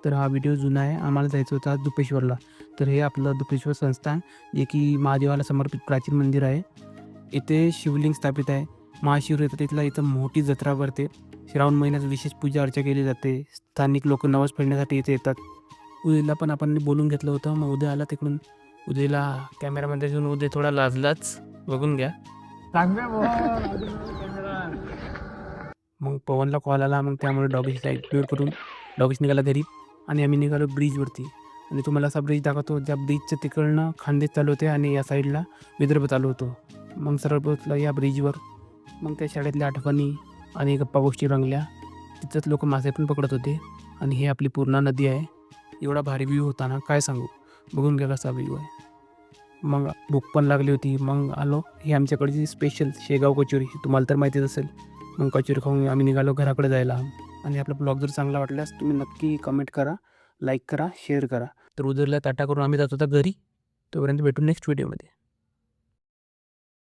तर हा व्हिडिओ जुना आहे. आम्हाला जायचं होतं आज दुपेश्वरला. तर हे आपलं दुपेश्वर संस्थान जे की महादेवाला समर्पित प्राचीन मंदिर आहे. इथे शिवलिंग स्थापित आहे. महाशिवरात्रीला इथं मोठी जत्रा भरते. श्रावण महिन्यात विशेष पूजा अर्चा केली जाते. स्थानिक लोक नवस फेडण्यासाठी इथे येतात. उदयला पण आपण बोलून घेतलं होतं. मग उदय आला तिकडून. उदयला कॅमेरामध्ये घेऊन उदय थोडा लाजलाच, बघून घ्या. मग पवनला कॉल आला. मग त्यामुळे डॉगीचा इग्नोर करून डॉगीस निघाला घरी आणि आम्ही निघालो ब्रिजवरती. आणि तुम्हाला असा ब्रिज दाखवतो ज्या ब्रिजच्या तिकडनं खानदेश चालू होते आणि या साईडला विदर्भ चालू होतो. मग सरळ पोहोचलं या ब्रिजवर. मग त्या शाळेतल्या आठवणी आणि गप्पा गोष्टी रंगल्या. तिथंच लोक मासे पण पकडत होते. आणि हे आपली पूर्णा नदी आहे. एवढा भारी व्ह्यू होता ना, काय सांगू. बघून घ्या कसा व्ह्यू आहे. मग भूक पण लागली होती. मग आलो. ही आमच्याकडची स्पेशल शेगाव कचोरी, तुम्हाला तर माहितीच असेल. मग कचोरी खाऊन आम्ही निघालो घराकडे जायला. आणि आपला ब्लॉग जर चांगला वाटल्यास तुम्ही नक्की कमेंट करा, लाईक करा, शेअर करा. तर उद्याला टाटा करून आम्ही जात होता घरी. तोपर्यंत भेटू नेक्स्ट व्हिडिओमध्ये.